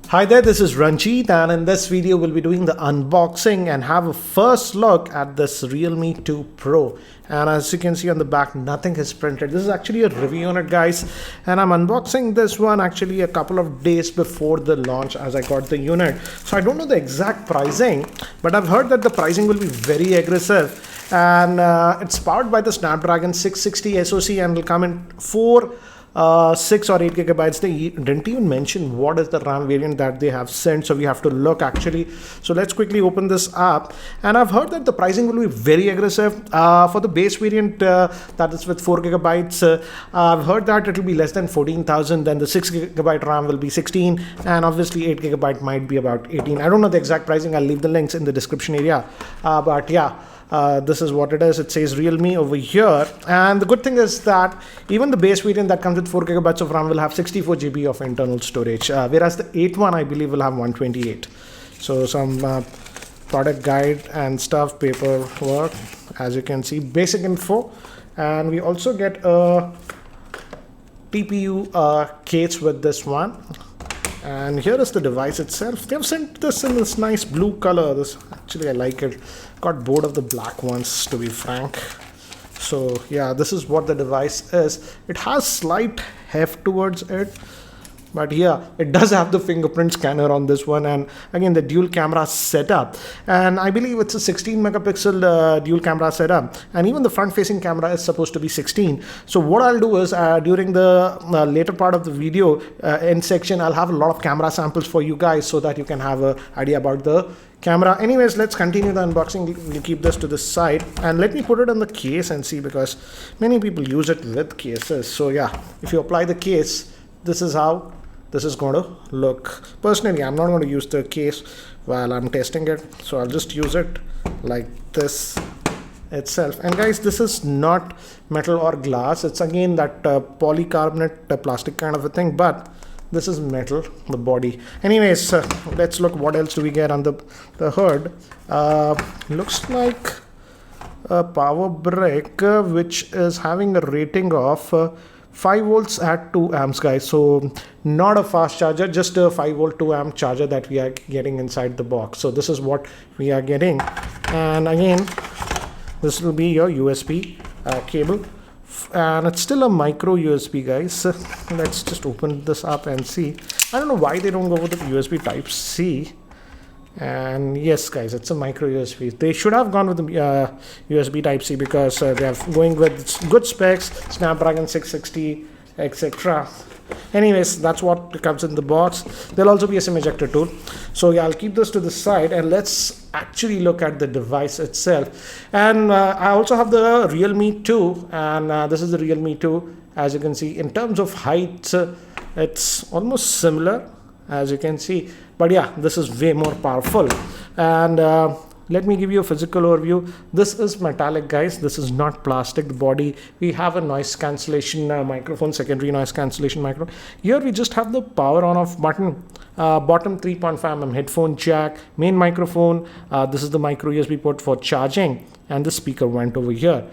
Hi there, this is Ranjit, and in this video we'll be doing the unboxing and have a first look at this RealMe 2 Pro. And as you can see on the back, nothing is printed. This is actually a review on it, guys, and I'm unboxing this one actually a couple of days before the launch as I got the unit. So I don't know the exact pricing, but I've heard that the pricing will be very aggressive, and it's powered by the Snapdragon 660 SoC and will come in 6 or 8 gigabytes. They didn't even mention what is the RAM variant that they have sent, so we have to look actually. So let's quickly open this up, and I've heard that the pricing will be very aggressive for the base variant that is with 4 gigabytes. I've heard that it will be less than 14,000. Then the 6 gigabyte RAM will be 16, and obviously 8 gigabyte might be about 18. I don't know the exact pricing. I'll leave the links in the description area, but yeah. This is what it is. It says RealMe over here, and the good thing is that even the base variant that comes with 4 gigabytes of RAM will have 64 GB of internal storage, whereas the 8 one I believe will have 128. So some product guide and stuff, paperwork, as you can see, basic info, and we also get a TPU case with this one. And here is the device itself. They have sent this in this nice blue color. This actually I like it. Got bored of the black ones, to be frank. So yeah, this is what the device is. It has slight heft towards it, but yeah, it does have the fingerprint scanner on this one, and again the dual camera setup, and I believe it's a 16 megapixel dual camera setup, and even the front facing camera is supposed to be 16. So what I'll do is during the later part of the video end section, I'll have a lot of camera samples for you guys so that you can have an idea about the camera. Anyways, let's continue the unboxing. We'll keep this to the side, and let me put it on the case and see, because many people use it with cases. So yeah, if you apply the case, this is how this is going to look. Personally, I'm not going to use the case while I'm testing it, so I'll just use it like this itself. And guys, this is not metal or glass. It's again that polycarbonate plastic kind of a thing, but this is metal, the body. Anyways, let's look what else do we get on the hood. Looks like a power brick which is having a rating of 5 volts at 2 amps, guys. So not a fast charger, just a 5 volt 2 amp charger that we are getting inside the box. So this is what we are getting, and again this will be your USB cable, and it's still a micro USB, guys. Let's just open this up and see. I don't know why they don't go with the USB type C. And yes, guys, it's a micro USB. They should have gone with the USB type C, because they are going with good specs, Snapdragon 660, etc. Anyways, that's what comes in the box. There'll also be a SIM ejector tool. So yeah, I'll keep this to the side, and let's actually look at the device itself. And I also have the RealMe 2, and this is the RealMe 2. As you can see, in terms of height, it's almost similar, as you can see, but yeah, this is way more powerful. And let me give you a physical overview. This is metallic, guys. This is not plastic. The body, we have a noise cancellation microphone, secondary noise cancellation microphone. Here we just have the power on off button, bottom 3.5mm headphone jack, main microphone. This is the micro USB port for charging, and the speaker went over here.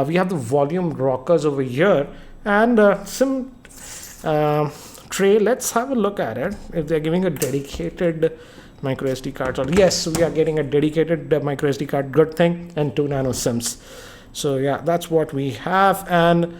We have the volume rockers over here, and some tray. Let's have a look at it, if they're giving a dedicated micro SD card. Or yes, we are getting a dedicated micro SD card, good thing, and 2 nano sims. So yeah, that's what we have. And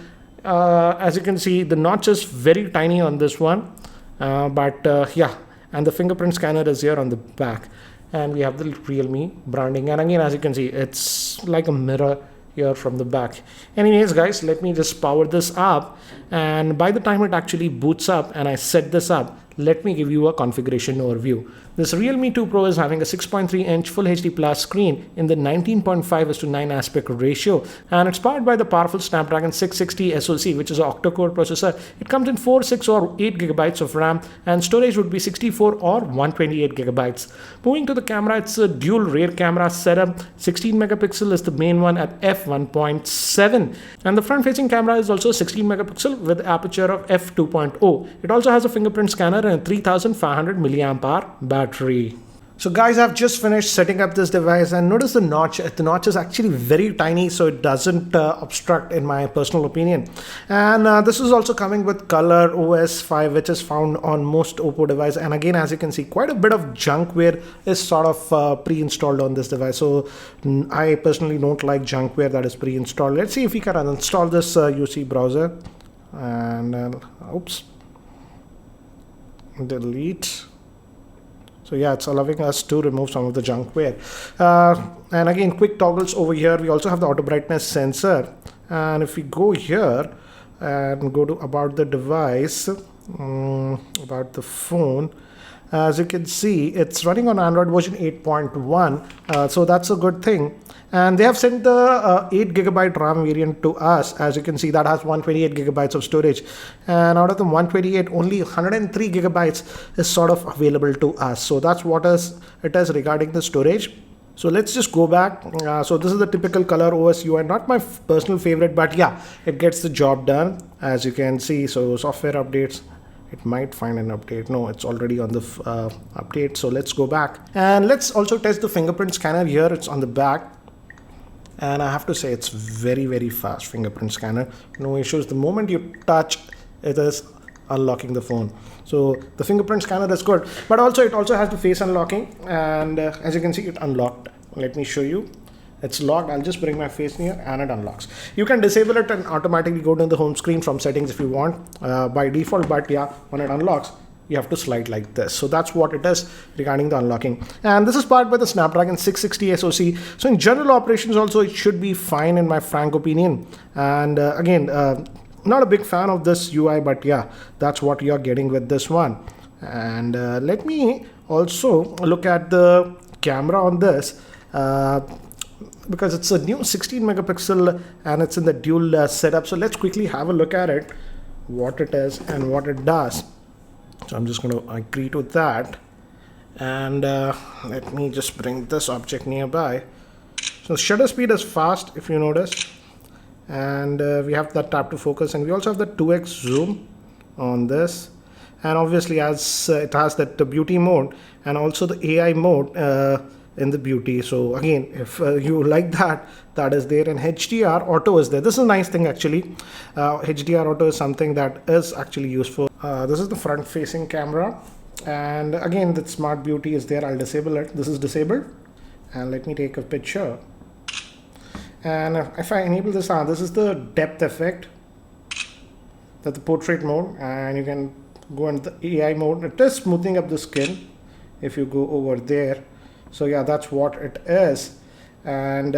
as you can see, the notch is very tiny on this one, but yeah, and the fingerprint scanner is here on the back, and we have the RealMe branding, and again, as you can see, it's like a mirror here from the back. Anyways, guys, let me just power this up, and by the time it actually boots up and I set this up, let me give you a configuration overview. This RealMe 2 Pro is having a 6.3-inch Full HD Plus screen in the 19.5:9 aspect ratio, and it's powered by the powerful Snapdragon 660 SoC, which is an octa-core processor. It comes in 4, 6 or 8 gigabytes of RAM, and storage would be 64 or 128 gigabytes. Moving to the camera, it's a dual rear camera setup. 16 megapixel is the main one at f1.7, and the front-facing camera is also 16 megapixel with aperture of f2.0. It also has a fingerprint scanner and a 3500 milliamp hour battery. So guys, I've just finished setting up this device, and notice the notch. The notch is actually very tiny, so it doesn't obstruct in my personal opinion. And this is also coming with Color OS 5, which is found on most Oppo device. And again, as you can see, quite a bit of junkware is sort of pre-installed on this device. So I personally don't like junkware that is pre-installed. Let's see if we can uninstall this UC browser. And oops, delete. So yeah, it's allowing us to remove some of the junkware. And again, quick toggles over here. We also have the auto brightness sensor. And if we go here and go to about the device, about the phone, as you can see, it's running on Android version 8.1. So that's a good thing. And they have sent the 8GB RAM variant to us. As you can see, that has 128GB of storage. And out of the 128, only 103GB is sort of available to us. So that's what it is regarding the storage. So let's just go back. So this is the typical Color OS UI, not my personal favorite, but yeah, it gets the job done. As you can see, so software updates. It might find an update. No, it's already on the update. So let's go back. And let's also test the fingerprint scanner here. It's on the back. And I have to say, it's very, very fast fingerprint scanner. No issues. The moment you touch, it is unlocking the phone. So the fingerprint scanner is good. But also, it also has the face unlocking. And as you can see, it unlocked. Let me show you. It's locked. I'll just bring my face near and it unlocks. You can disable it and automatically go to the home screen from settings if you want by default. But yeah, when it unlocks, you have to slide like this. So that's what it is regarding the unlocking. And this is powered by the Snapdragon 660 SoC. So in general operations also, it should be fine in my frank opinion. And again, not a big fan of this UI, but yeah, that's what you're getting with this one. And let me also look at the camera on this. Because it's a new 16 megapixel and it's in the dual setup. So let's quickly have a look at it, what it is and what it does. So I'm just going to agree to that. And let me just bring this object nearby. So shutter speed is fast, if you notice. And we have that tap to focus, and we also have the 2x zoom on this. And obviously, as it has that the beauty mode and also the AI mode in the beauty. So again, if you like that, that is there. And HDR auto is there. This is a nice thing actually. HDR auto is something that is actually useful. This is the front facing camera, and again the smart beauty is there. I'll disable it. This is disabled, and let me take a picture. And if I enable this, this is the depth effect, that's the portrait mode, and you can go into the AI mode. It is smoothing up the skin if you go over there. So yeah, that's what it is. And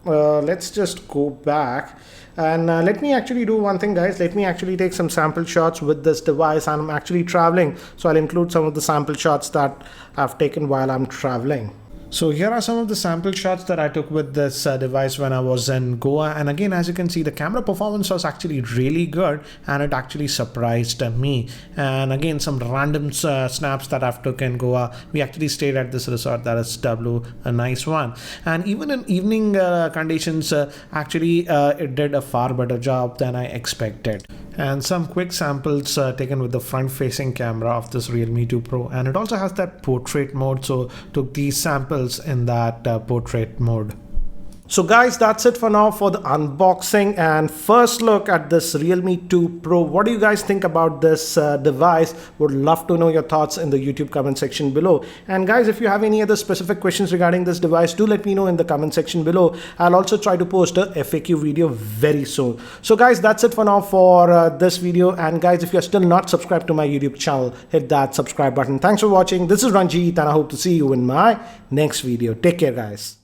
let's just go back and let me actually do one thing, guys. Let me actually take some sample shots with this device. I'm actually traveling, so I'll include some of the sample shots that I've taken while I'm traveling. So here are some of the sample shots that I took with this device when I was in Goa. And again, as you can see, the camera performance was actually really good, and it actually surprised me. And again, some random snaps that I've took in Goa. We actually stayed at this resort, that is W, a nice one. And even in evening conditions, actually it did a far better job than I expected. And some quick samples taken with the front facing camera of this RealMe 2 Pro, and it also has that portrait mode, so took these samples in that portrait mode. So guys, that's it for now for the unboxing and first look at this RealMe 2 Pro. What do you guys think about this device? Would love to know your thoughts in the YouTube comment section below. And guys, if you have any other specific questions regarding this device, do let me know in the comment section below. I'll also try to post a FAQ video very soon. So guys, that's it for now for this video. And guys, if you're still not subscribed to my YouTube channel, hit that subscribe button. Thanks for watching. This is Ranjit, and I hope to see you in my next video. Take care, guys.